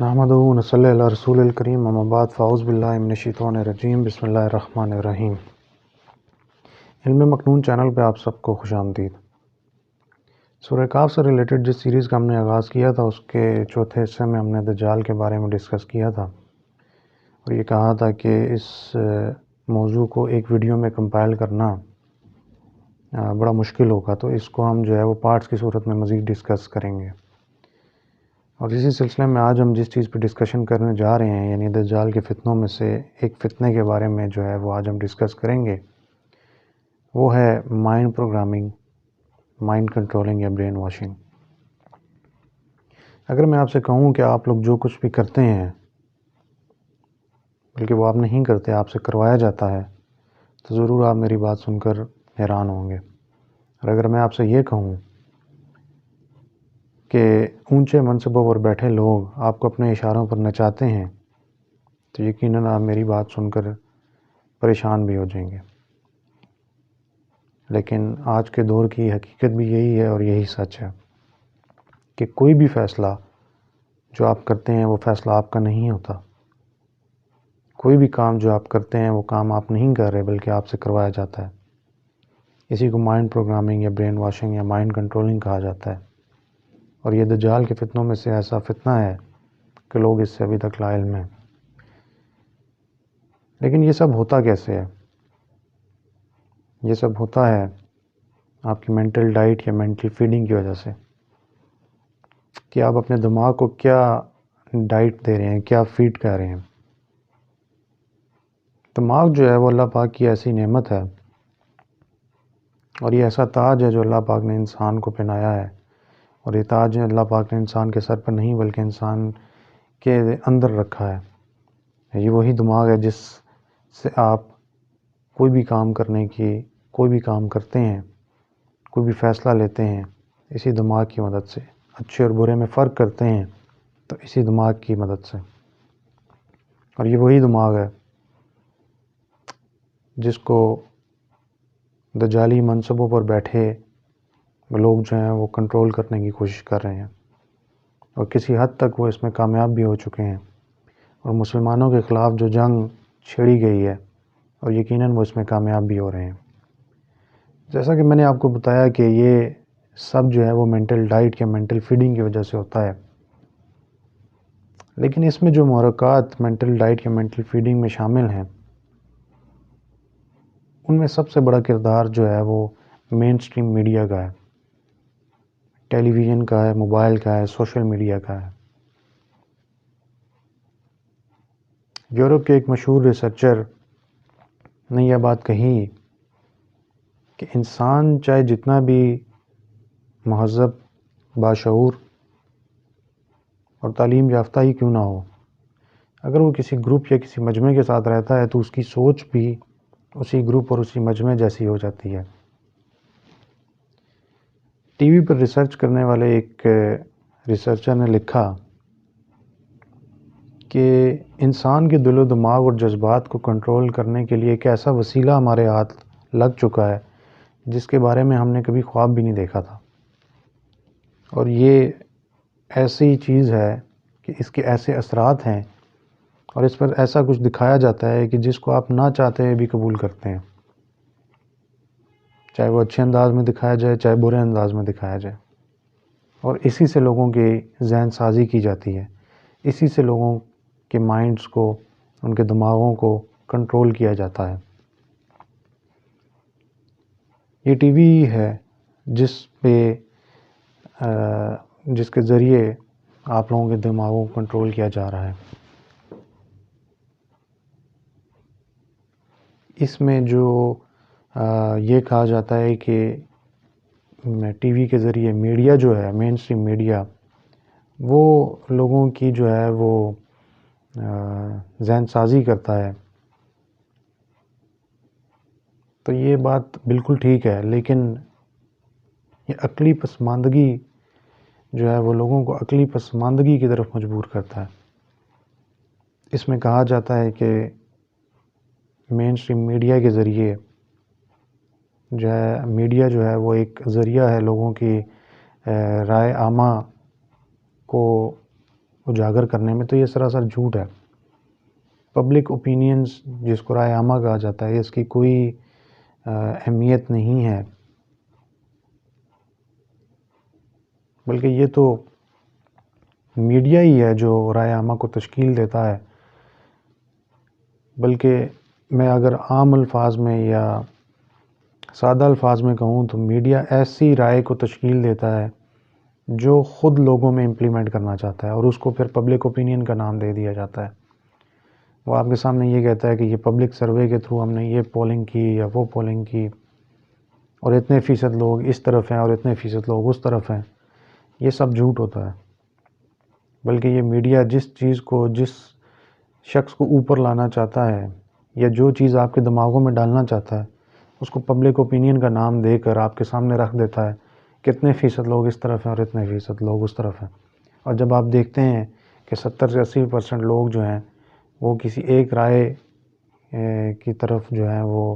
نحمدہ و نصلی علی رسول الکریم اما بعد فاعوذ باللہ من الشیطان الرجیم بسم اللہ الرحمن الرحیم۔ علم مکنون چینل پہ آپ سب کو خوش آمدید۔ سورہ کاف سے ریلیٹڈ جس سیریز کا ہم نے آغاز کیا تھا اس کے چوتھے حصے میں ہم نے دجال کے بارے میں ڈسکس کیا تھا اور یہ کہا تھا کہ اس موضوع کو ایک ویڈیو میں کمپائل کرنا بڑا مشکل ہوگا، تو اس کو ہم جو ہے وہ پارٹس کی صورت میں مزید ڈسکس کریں گے۔ اور اسی سلسلے میں آج ہم جس چیز پہ ڈسکشن کرنے جا رہے ہیں یعنی دجال کے فتنوں میں سے ایک فتنے کے بارے میں جو ہے وہ آج ہم ڈسکس کریں گے، وہ ہے مائنڈ پروگرامنگ، مائنڈ کنٹرولنگ یا برین واشنگ۔ اگر میں آپ سے کہوں کہ آپ لوگ جو کچھ بھی کرتے ہیں بلکہ وہ آپ نہیں کرتے، آپ سے کروایا جاتا ہے، تو ضرور آپ میری بات سن کر حیران ہوں گے۔ اور اگر میں آپ سے یہ کہوں کہ اونچے منصبوں پر بیٹھے لوگ آپ کو اپنے اشاروں پر نچاتے ہیں تو یقیناً آپ میری بات سن کر پریشان بھی ہو جائیں گے۔ لیکن آج کے دور کی حقیقت بھی یہی ہے اور یہی سچ ہے کہ کوئی بھی فیصلہ جو آپ کرتے ہیں وہ فیصلہ آپ کا نہیں ہوتا۔ کوئی بھی کام جو آپ کرتے ہیں وہ کام آپ نہیں کر رہے بلکہ آپ سے کروایا جاتا ہے۔ اسی کو مائنڈ پروگرامنگ یا برین واشنگ یا مائنڈ کنٹرولنگ کہا جاتا ہے۔ اور یہ دجال کے فتنوں میں سے ایسا فتنہ ہے کہ لوگ اس سے ابھی تک لا علم ہیں۔ لیکن یہ سب ہوتا کیسے ہے؟ یہ سب ہوتا ہے آپ کی مینٹل ڈائٹ یا مینٹل فیڈنگ کی وجہ سے، کہ آپ اپنے دماغ کو کیا ڈائٹ دے رہے ہیں، کیا فیڈ کر رہے ہیں۔ دماغ جو ہے وہ اللہ پاک کی ایسی نعمت ہے اور یہ ایسا تاج ہے جو اللہ پاک نے انسان کو پہنایا ہے، اور یہ تاج اللہ پاک نے انسان کے سر پر نہیں بلکہ انسان کے اندر رکھا ہے۔ یہ وہی دماغ ہے جس سے آپ کوئی بھی کام کرتے ہیں، کوئی بھی فیصلہ لیتے ہیں، اسی دماغ کی مدد سے، اچھے اور برے میں فرق کرتے ہیں تو اسی دماغ کی مدد سے۔ اور یہ وہی دماغ ہے جس کو دجالی منصبوں پر بیٹھے لوگ جو ہیں وہ کنٹرول کرنے کی کوشش کر رہے ہیں، اور کسی حد تک وہ اس میں کامیاب بھی ہو چکے ہیں۔ اور مسلمانوں کے خلاف جو جنگ چھیڑی گئی ہے اور یقیناً وہ اس میں کامیاب بھی ہو رہے ہیں۔ جیسا کہ میں نے آپ کو بتایا کہ یہ سب جو ہے وہ مینٹل ڈائٹ یا مینٹل فیڈنگ کی وجہ سے ہوتا ہے، لیکن اس میں جو محرکات مینٹل ڈائٹ یا مینٹل فیڈنگ میں شامل ہیں ان میں سب سے بڑا کردار جو ہے وہ مین سٹریم میڈیا کا ہے، ٹیلی ویژن کا ہے، موبائل کا ہے، سوشل میڈیا کا ہے۔ یورپ کے ایک مشہور ریسرچر نے یہ بات کہی کہ انسان چاہے جتنا بھی مہذب، باشعور اور تعلیم یافتہ ہی کیوں نہ ہو، اگر وہ کسی گروپ یا کسی مجمع کے ساتھ رہتا ہے تو اس کی سوچ بھی اسی گروپ اور اسی مجمع جیسی ہو جاتی ہے۔ ٹی وی پر ریسرچ کرنے والے ایک ریسرچر نے لکھا کہ انسان کے دل و دماغ اور جذبات کو کنٹرول کرنے کے لیے ایک ایسا وسیلہ ہمارے ہاتھ لگ چکا ہے جس کے بارے میں ہم نے کبھی خواب بھی نہیں دیکھا تھا، اور یہ ایسی چیز ہے کہ اس کے ایسے اثرات ہیں اور اس پر ایسا کچھ دکھایا جاتا ہے کہ جس کو آپ نہ چاہتے ہوئے بھی قبول کرتے ہیں، چاہے وہ اچھے انداز میں دکھایا جائے چاہے برے انداز میں دکھایا جائے۔ اور اسی سے لوگوں کی ذہن سازی کی جاتی ہے، اسی سے لوگوں کے مائنڈز کو، ان کے دماغوں کو کنٹرول کیا جاتا ہے۔ یہ ٹی وی ہے جس کے ذریعے آپ لوگوں کے دماغوں کو کنٹرول کیا جا رہا ہے۔ اس میں جو یہ کہا جاتا ہے کہ ٹی وی کے ذریعے میڈیا جو ہے، مین سٹریم میڈیا، وہ لوگوں کی جو ہے وہ ذہن سازی کرتا ہے، تو یہ بات بالکل ٹھیک ہے، لیکن یہ عقلی پسماندگی جو ہے وہ لوگوں کو عقلی پسماندگی کی طرف مجبور کرتا ہے۔ اس میں کہا جاتا ہے کہ مین سٹریم میڈیا کے ذریعے میڈیا جو ہے وہ ایک ذریعہ ہے لوگوں کی رائے عامہ کو اجاگر کرنے میں، تو یہ سراسر جھوٹ ہے۔ پبلک اوپینینز جس کو رائے عامہ کہا جاتا ہے، اس کی کوئی اہمیت نہیں ہے، بلکہ یہ تو میڈیا ہی ہے جو رائے عامہ کو تشکیل دیتا ہے۔ بلکہ میں اگر عام الفاظ میں یا سادہ الفاظ میں کہوں تو میڈیا ایسی رائے کو تشکیل دیتا ہے جو خود لوگوں میں امپلیمنٹ کرنا چاہتا ہے، اور اس کو پھر پبلک اوپینین کا نام دے دیا جاتا ہے۔ وہ آپ کے سامنے یہ کہتا ہے کہ یہ پبلک سروے کے تھرو ہم نے یہ پولنگ کی یا وہ پولنگ کی، اور اتنے فیصد لوگ اس طرف ہیں اور اتنے فیصد لوگ اس طرف ہیں۔ یہ سب جھوٹ ہوتا ہے، بلکہ یہ میڈیا جس چیز کو، جس شخص کو اوپر لانا چاہتا ہے یا جو چیز آپ کے دماغوں میں ڈالنا چاہتا ہے، اس کو پبلک اوپینین کا نام دے کر آپ کے سامنے رکھ دیتا ہے کہ اتنے فیصد لوگ اس طرف ہیں اور اتنے فیصد لوگ اس طرف ہیں۔ اور جب آپ دیکھتے ہیں کہ 70 سے 80% لوگ جو ہیں وہ کسی ایک رائے کی طرف جو ہے وہ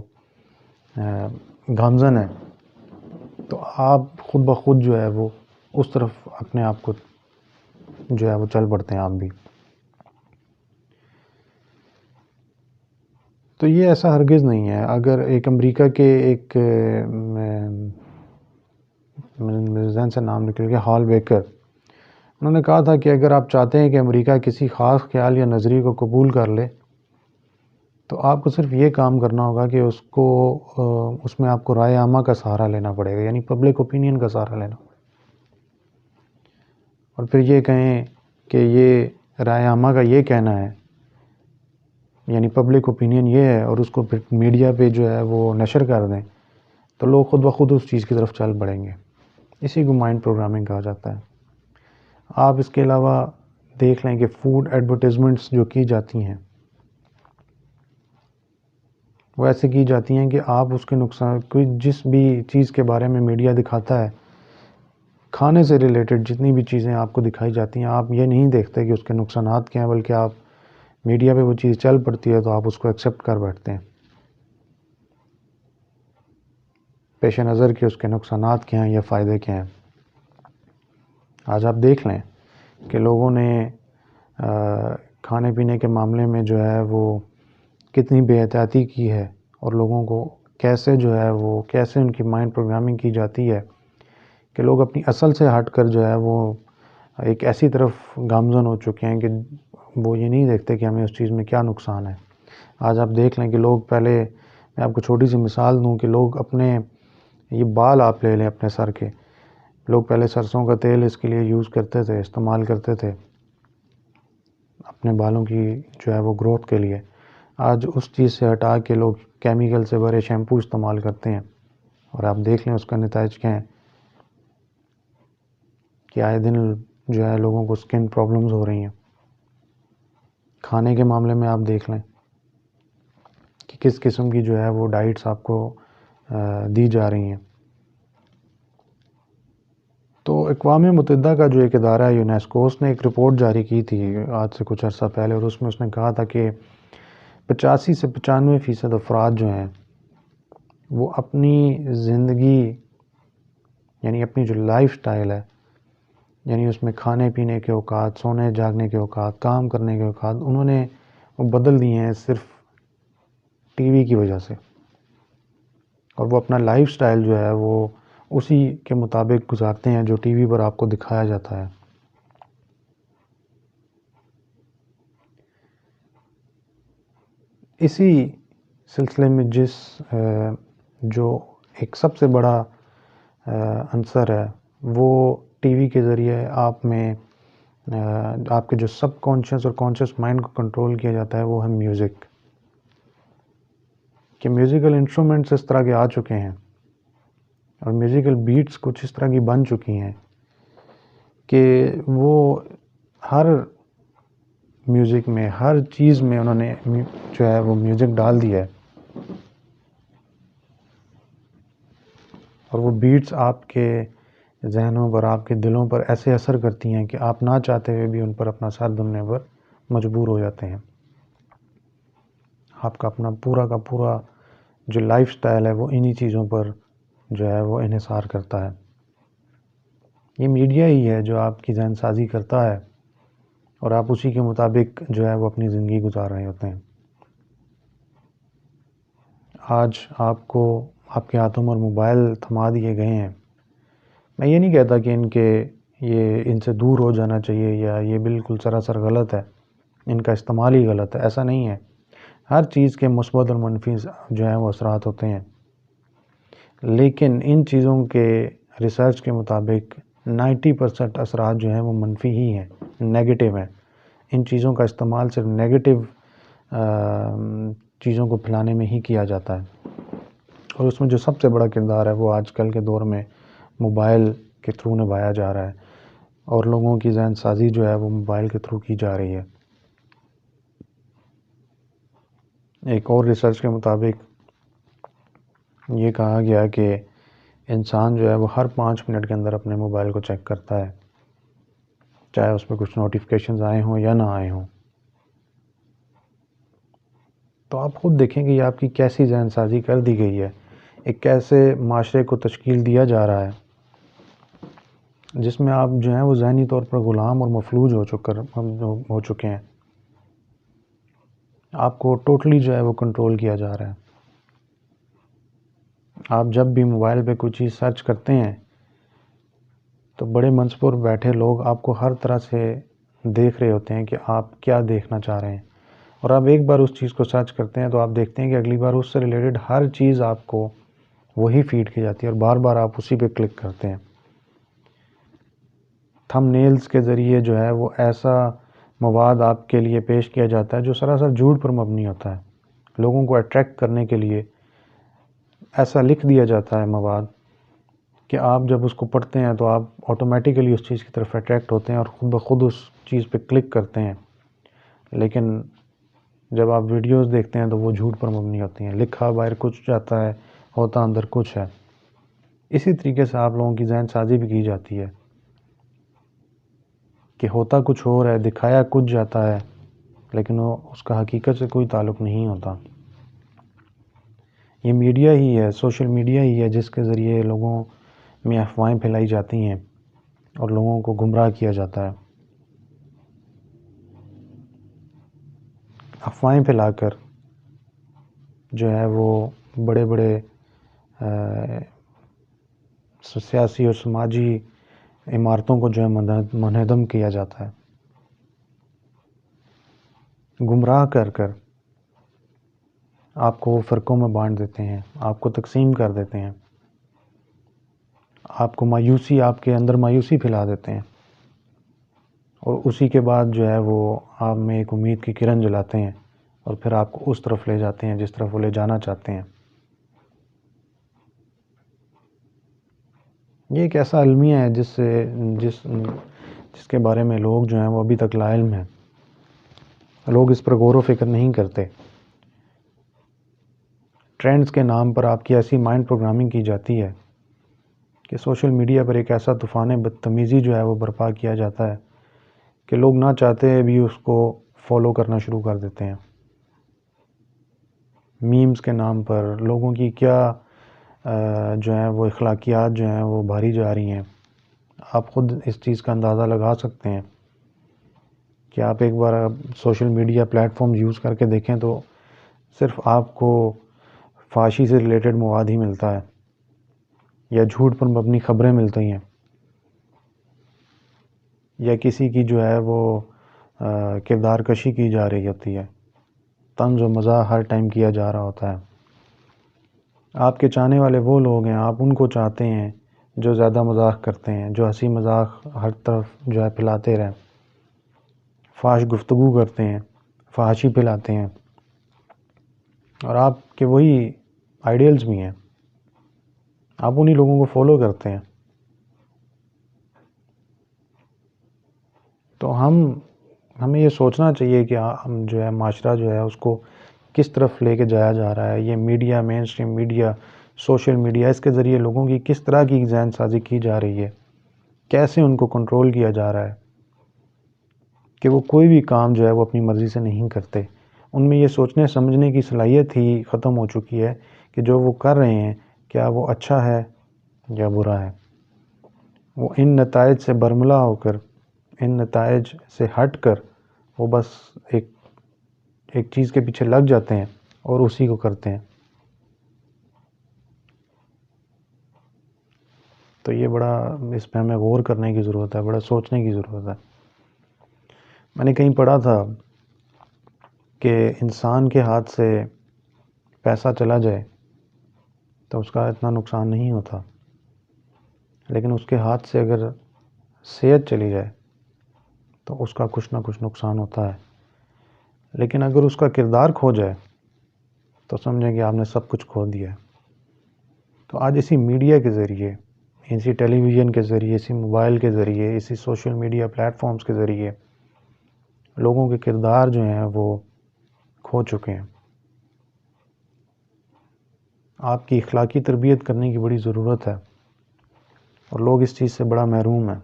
گامزن ہے، تو آپ خود بخود جو ہے وہ اس طرف اپنے آپ کو جو ہے وہ چل پڑتے ہیں آپ بھی۔ تو یہ ایسا ہرگز نہیں ہے۔ اگر ایک امریکہ کے ایک میرے ذہن سے نام نکل گیا، ہال بیکر، انہوں نے کہا تھا کہ اگر آپ چاہتے ہیں کہ امریکہ کسی خاص خیال یا نظریے کو قبول کر لے تو آپ کو صرف یہ کام کرنا ہوگا کہ اس میں آپ کو رائے عامہ کا سہارا لینا پڑے گا، یعنی پبلک اوپینین کا سہارا لینا، اور پھر یہ کہیں کہ یہ رائے عامہ کا یہ کہنا ہے، یعنی پبلک اوپینین یہ ہے، اور اس کو پھر میڈیا پہ جو ہے وہ نشر کر دیں، تو لوگ خود بخود اس چیز کی طرف چل پڑیں گے۔ اسی کو مائنڈ پروگرامنگ کہا جاتا ہے۔ آپ اس کے علاوہ دیکھ لیں کہ فوڈ ایڈورٹیزمنٹس جو کی جاتی ہیں وہ ایسے کی جاتی ہیں کہ آپ اس کے نقصان، کوئی جس بھی چیز کے بارے میں میڈیا دکھاتا ہے، کھانے سے ریلیٹڈ جتنی بھی چیزیں آپ کو دکھائی جاتی ہیں، آپ یہ نہیں دیکھتے کہ اس کے نقصانات کیا ہیں، بلکہ آپ میڈیا پہ وہ چیز چل پڑتی ہے تو آپ اس کو ایکسیپٹ کر بیٹھتے ہیں پیش نظر کہ اس کے نقصانات کیا ہیں یا فائدے کیا ہیں۔ آج آپ دیکھ لیں کہ لوگوں نے کھانے پینے کے معاملے میں جو ہے وہ کتنی بے احتیاطی کی ہے، اور لوگوں کو کیسے جو ہے وہ کیسے ان کی مائنڈ پروگرامنگ کی جاتی ہے کہ لوگ اپنی اصل سے ہٹ کر جو ہے وہ ایک ایسی طرف گامزن ہو چکے ہیں کہ وہ یہ نہیں دیکھتے کہ ہمیں اس چیز میں کیا نقصان ہے۔ آج آپ دیکھ لیں کہ لوگ پہلے، میں آپ کو چھوٹی سی مثال دوں کہ لوگ اپنے یہ بال آپ لے لیں اپنے سر کے، لوگ پہلے سرسوں کا تیل اس کے لیے یوز کرتے تھے، استعمال کرتے تھے اپنے بالوں کی جو ہے وہ گروتھ کے لیے۔ آج اس چیز سے ہٹا کے لوگ کیمیکل سے بھرے شیمپو استعمال کرتے ہیں، اور آپ دیکھ لیں اس کا نتائج کیا ہے کہ آئے دن جو ہے لوگوں کو سکن پرابلمز ہو رہی ہیں۔ کھانے کے معاملے میں آپ دیکھ لیں کہ کس قسم کی جو ہے وہ ڈائٹس آپ کو دی جا رہی ہیں۔ تو اقوام متحدہ کا جو ایک ادارہ ہے یونیسکو، اس نے ایک رپورٹ جاری کی تھی آج سے کچھ عرصہ پہلے، اور اس میں اس نے کہا تھا کہ 85 سے 95% افراد جو ہیں وہ اپنی زندگی، یعنی اپنی جو لائف سٹائل ہے، یعنی اس میں کھانے پینے کے اوقات، سونے جاگنے کے اوقات، کام کرنے کے اوقات، انہوں نے وہ بدل دیے ہیں صرف ٹی وی کی وجہ سے، اور وہ اپنا لائف سٹائل جو ہے وہ اسی کے مطابق گزارتے ہیں جو ٹی وی پر آپ کو دکھایا جاتا ہے۔ اسی سلسلے میں جو ایک سب سے بڑا عنصر ہے وہ ٹی وی کے ذریعے آپ میں آپ کے جو سب کانشیس اور کانشیس مائنڈ کو کنٹرول کیا جاتا ہے، وہ ہے میوزک، کہ میوزیکل انسٹرومنٹس اس طرح کے آ چکے ہیں اور میوزیکل بیٹس کچھ اس طرح کی بن چکی ہیں کہ وہ ہر میوزک میں، ہر چیز میں انہوں نے جو ہے وہ میوزک ڈال دیا ہے، اور وہ بیٹس آپ کے ذہنوں پر، آپ کے دلوں پر ایسے اثر کرتی ہیں کہ آپ نہ چاہتے ہوئے بھی ان پر اپنا سر دھننے پر مجبور ہو جاتے ہیں۔ آپ کا اپنا پورا کا پورا جو لائف سٹائل ہے وہ انہی چیزوں پر جو ہے وہ انحصار کرتا ہے۔ یہ میڈیا ہی ہے جو آپ کی ذہن سازی کرتا ہے اور آپ اسی کے مطابق جو ہے وہ اپنی زندگی گزار رہے ہوتے ہیں۔ آج آپ کو آپ کے ہاتھوں میں موبائل تھما دیے گئے ہیں۔ میں یہ نہیں کہتا کہ ان سے دور ہو جانا چاہیے یا یہ بالکل سراسر غلط ہے، ان کا استعمال ہی غلط ہے، ایسا نہیں ہے۔ ہر چیز کے مثبت اور منفی جو ہیں وہ اثرات ہوتے ہیں، لیکن ان چیزوں کے ریسرچ کے مطابق 90% اثرات جو ہیں وہ منفی ہی ہیں، نیگیٹو ہیں۔ ان چیزوں کا استعمال صرف نیگیٹو چیزوں کو پھیلانے میں ہی کیا جاتا ہے، اور اس میں جو سب سے بڑا کردار ہے وہ آج کل کے دور میں موبائل کے تھرو نبھایا جا رہا ہے، اور لوگوں کی ذہن سازی جو ہے وہ موبائل کے تھرو کی جا رہی ہے۔ ایک اور ریسرچ کے مطابق یہ کہا گیا کہ انسان جو ہے وہ ہر 5 منٹ کے اندر اپنے موبائل کو چیک کرتا ہے، چاہے اس پہ کچھ نوٹیفیکیشنز آئے ہوں یا نہ آئے ہوں۔ تو آپ خود دیکھیں کہ یہ آپ کی کیسی ذہن سازی کر دی گئی ہے، ایک کیسے معاشرے کو تشکیل دیا جا رہا ہے جس میں آپ جو ہیں وہ ذہنی طور پر غلام اور مفلوج ہو چکے ہیں۔ آپ کو ٹوٹلی جو ہے وہ کنٹرول کیا جا رہا ہے۔ آپ جب بھی موبائل پہ کوئی چیز سرچ کرتے ہیں تو بڑے منصب پر بیٹھے لوگ آپ کو ہر طرح سے دیکھ رہے ہوتے ہیں کہ آپ کیا دیکھنا چاہ رہے ہیں، اور آپ ایک بار اس چیز کو سرچ کرتے ہیں تو آپ دیکھتے ہیں کہ اگلی بار اس سے ریلیٹڈ ہر چیز آپ کو وہی فیڈ کی جاتی ہے، اور بار بار آپ اسی پہ کلک کرتے ہیں۔ تھم نیلز کے ذریعے جو ہے وہ ایسا مواد آپ کے لیے پیش کیا جاتا ہے جو سراسر جھوٹ پر مبنی ہوتا ہے۔ لوگوں کو اٹریکٹ کرنے کے لیے ایسا لکھ دیا جاتا ہے مواد کہ آپ جب اس کو پڑھتے ہیں تو آپ آٹومیٹیکلی اس چیز کی طرف اٹریکٹ ہوتے ہیں اور خود بخود اس چیز پہ کلک کرتے ہیں، لیکن جب آپ ویڈیوز دیکھتے ہیں تو وہ جھوٹ پر مبنی ہوتی ہیں، لکھا باہر کچھ جاتا ہے، ہوتا اندر کچھ ہے۔ اسی طریقے سے آپ لوگوں کی ذہن سازی بھی کی جاتی ہے کہ ہوتا کچھ اور ہے، دکھایا کچھ جاتا ہے، لیکن وہ اس کا حقیقت سے کوئی تعلق نہیں ہوتا۔ یہ میڈیا ہی ہے، سوشل میڈیا ہی ہے جس کے ذریعے لوگوں میں افواہیں پھیلائی جاتی ہیں اور لوگوں کو گمراہ کیا جاتا ہے۔ افواہیں پھیلا کر جو ہے وہ بڑے بڑے سیاسی اور سماجی عمارتوں کو جو ہے منہدم کیا جاتا ہے۔ گمراہ کر کر آپ کو فرقوں میں بانٹ دیتے ہیں، آپ کو تقسیم کر دیتے ہیں، آپ کو آپ کے اندر مایوسی پھیلا دیتے ہیں، اور اسی کے بعد جو ہے وہ آپ میں ایک امید کی کرن جلاتے ہیں اور پھر آپ کو اس طرف لے جاتے ہیں جس طرف وہ لے جانا چاہتے ہیں۔ یہ ایک ایسا المیہ ہے جس کے بارے میں لوگ جو ہیں وہ ابھی تک لا علم ہیں، لوگ اس پر غور و فکر نہیں کرتے۔ ٹرینڈز کے نام پر آپ کی ایسی مائنڈ پروگرامنگ کی جاتی ہے کہ سوشل میڈیا پر ایک ایسا طوفان بدتمیزی جو ہے وہ برپا کیا جاتا ہے کہ لوگ نہ چاہتے بھی اس کو فالو کرنا شروع کر دیتے ہیں۔ میمز کے نام پر لوگوں کی کیا جو ہیں وہ اخلاقیات جو ہیں وہ بھاری جا رہی ہیں۔ آپ خود اس چیز کا اندازہ لگا سکتے ہیں کہ آپ ایک بار social media platform use کر کے دیکھیں تو صرف آپ کو فحاشی سے ریلیٹڈ مواد ہی ملتا ہے، یا جھوٹ پر مبنی خبریں ملتی ہیں، یا کسی کی جو ہے وہ کردار کشی کی جا رہی ہوتی ہے، طنز و مزاح ہر ٹائم کیا جا رہا ہوتا ہے۔ آپ کے چاہنے والے وہ لوگ ہیں، آپ ان کو چاہتے ہیں جو زیادہ مذاق کرتے ہیں، جو ہنسی مذاق ہر طرف جو ہے پھیلاتے رہیں، فحش گفتگو کرتے ہیں، فحاشی پھیلاتے ہیں، اور آپ کے وہی آئیڈیلز بھی ہیں، آپ انہی لوگوں کو فالو کرتے ہیں۔ تو ہمیں یہ سوچنا چاہیے کہ ہم جو ہے معاشرہ جو ہے اس کو کس طرف لے کے جایا جا رہا ہے۔ یہ میڈیا، مین اسٹریم میڈیا، سوشل میڈیا، اس کے ذریعے لوگوں کی کس طرح کی ذہن سازی کی جا رہی ہے، کیسے ان کو کنٹرول کیا جا رہا ہے کہ وہ کوئی بھی کام جو ہے وہ اپنی مرضی سے نہیں کرتے۔ ان میں یہ سوچنے سمجھنے کی صلاحیت ہی ختم ہو چکی ہے کہ جو وہ کر رہے ہیں کیا وہ اچھا ہے یا برا ہے۔ وہ ان نتائج سے برملا ہو کر، ان نتائج سے ہٹ کر وہ بس ایک چیز کے پیچھے لگ جاتے ہیں اور اسی کو کرتے ہیں. تو یہ بڑا اس پہ ہمیں غور کرنے کی ضرورت ہے، بڑا سوچنے کی ضرورت ہے. میں نے کہیں پڑھا تھا کہ انسان کے ہاتھ سے پیسہ چلا جائے تو اس کا اتنا نقصان نہیں ہوتا، لیکن اس کے ہاتھ سے اگر صحت چلی جائے تو اس کا کچھ نہ کچھ نقصان ہوتا ہے. لیکن اگر اس کا کردار کھو جائے تو سمجھیں کہ آپ نے سب کچھ کھو دیا ہے. تو آج اسی میڈیا کے ذریعے، اسی ٹیلی ویژن کے ذریعے، اسی موبائل کے ذریعے، اسی سوشل میڈیا پلیٹ فارمز کے ذریعے لوگوں کے کردار جو ہیں وہ کھو چکے ہیں. آپ کی اخلاقی تربیت کرنے کی بڑی ضرورت ہے اور لوگ اس چیز سے بڑا محروم ہیں.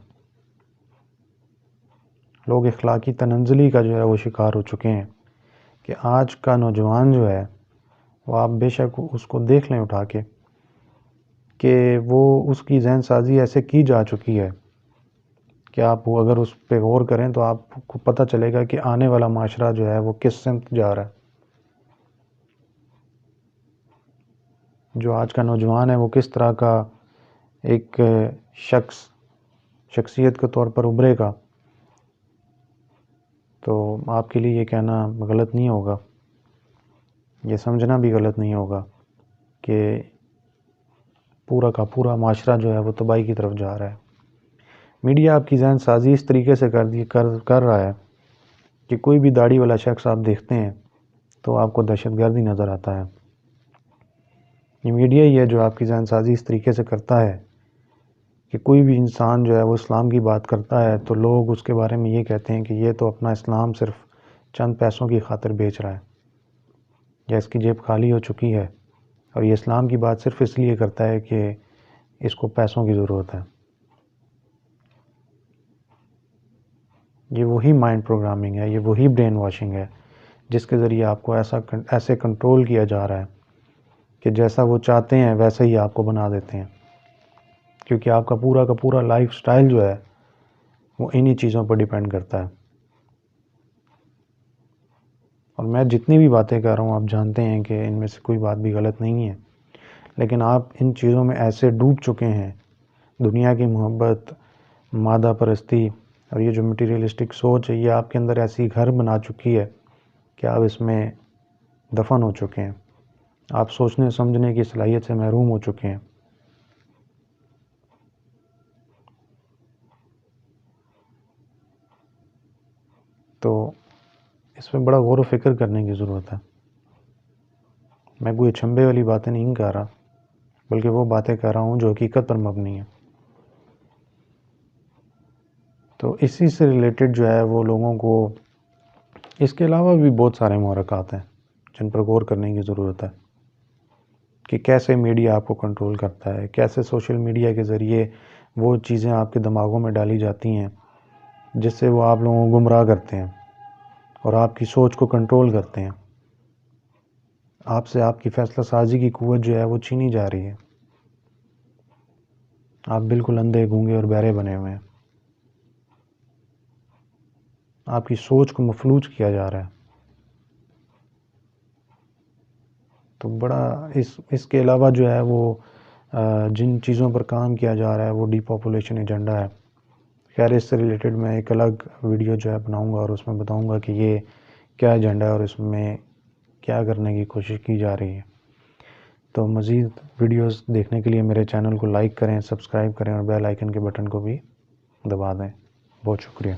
لوگ اخلاقی تنزلی کا جو ہے وہ شکار ہو چکے ہیں کہ آج کا نوجوان جو ہے وہ آپ بے شک اس کو دیکھ لیں اٹھا کے کہ وہ اس کی ذہن سازی ایسے کی جا چکی ہے کہ آپ اگر اس پہ غور کریں تو آپ کو پتہ چلے گا کہ آنے والا معاشرہ جو ہے وہ کس سمت جا رہا ہے. جو آج کا نوجوان ہے وہ کس طرح کا ایک شخصیت کے طور پر ابھرے گا. تو آپ کے لیے یہ کہنا غلط نہیں ہوگا، یہ سمجھنا بھی غلط نہیں ہوگا کہ پورا کا پورا معاشرہ جو ہے وہ تباہی کی طرف جا رہا ہے. میڈیا آپ کی ذہن سازی اس طریقے سے کر رہا ہے کہ کوئی بھی داڑھی والا شخص آپ دیکھتے ہیں تو آپ کو دہشت گرد ہی نظر آتا ہے. یہ میڈیا ہی ہے جو آپ کی ذہن سازی اس طریقے سے کرتا ہے کہ کوئی بھی انسان جو ہے وہ اسلام کی بات کرتا ہے تو لوگ اس کے بارے میں یہ کہتے ہیں کہ یہ تو اپنا اسلام صرف چند پیسوں کی خاطر بیچ رہا ہے، یا اس کی جیب خالی ہو چکی ہے اور یہ اسلام کی بات صرف اس لیے کرتا ہے کہ اس کو پیسوں کی ضرورت ہے. یہ وہی مائنڈ پروگرامنگ ہے، یہ وہی برین واشنگ ہے جس کے ذریعے آپ کو ایسے کنٹرول کیا جا رہا ہے کہ جیسا وہ چاہتے ہیں ویسا ہی آپ کو بنا دیتے ہیں، کیونکہ آپ کا پورا لائف سٹائل جو ہے وہ انہی چیزوں پر ڈیپینڈ کرتا ہے. اور میں جتنی بھی باتیں کر رہا ہوں آپ جانتے ہیں کہ ان میں سے کوئی بات بھی غلط نہیں ہے، لیکن آپ ان چیزوں میں ایسے ڈوب چکے ہیں، دنیا کی محبت، مادہ پرستی اور یہ جو مٹیریلسٹک سوچ ہے یہ آپ کے اندر ایسی گھر بنا چکی ہے کہ آپ اس میں دفن ہو چکے ہیں. آپ سوچنے سمجھنے کی صلاحیت سے محروم ہو چکے ہیں. تو اس میں بڑا غور و فکر کرنے کی ضرورت ہے. میں کوئی چھمبے والی باتیں نہیں کر رہا، بلکہ وہ باتیں کر رہا ہوں جو حقیقت پر مبنی ہیں. تو اسی سے ریلیٹڈ جو ہے وہ لوگوں کو اس کے علاوہ بھی بہت سارے محرکات ہیں جن پر غور کرنے کی ضرورت ہے کہ کیسے میڈیا آپ کو کنٹرول کرتا ہے، کیسے سوشل میڈیا کے ذریعے وہ چیزیں آپ کے دماغوں میں ڈالی جاتی ہیں جس سے وہ آپ لوگوں کو گمراہ کرتے ہیں اور آپ کی سوچ کو کنٹرول کرتے ہیں. آپ سے آپ کی فیصلہ سازی کی قوت جو ہے وہ چھینی جا رہی ہے. آپ بالکل اندھے گونگے اور بہرے بنے ہوئے ہیں. آپ کی سوچ کو مفلوج کیا جا رہا ہے. تو بڑا اس کے علاوہ جو ہے وہ جن چیزوں پر کام کیا جا رہا ہے وہ ڈی پاپولیشن ایجنڈا ہے. خیر اس سے ریلیٹڈ میں ایک الگ ویڈیو جو ہے بناؤں گا اور اس میں بتاؤں گا کہ یہ کیا ایجنڈا ہے اور اس میں کیا کرنے کی کوشش کی جا رہی ہے. تو مزید ویڈیوز دیکھنے کے لیے میرے چینل کو لائک کریں، سبسکرائب کریں اور بیل آئیکن کے بٹن کو بھی دبا دیں. بہت شکریہ.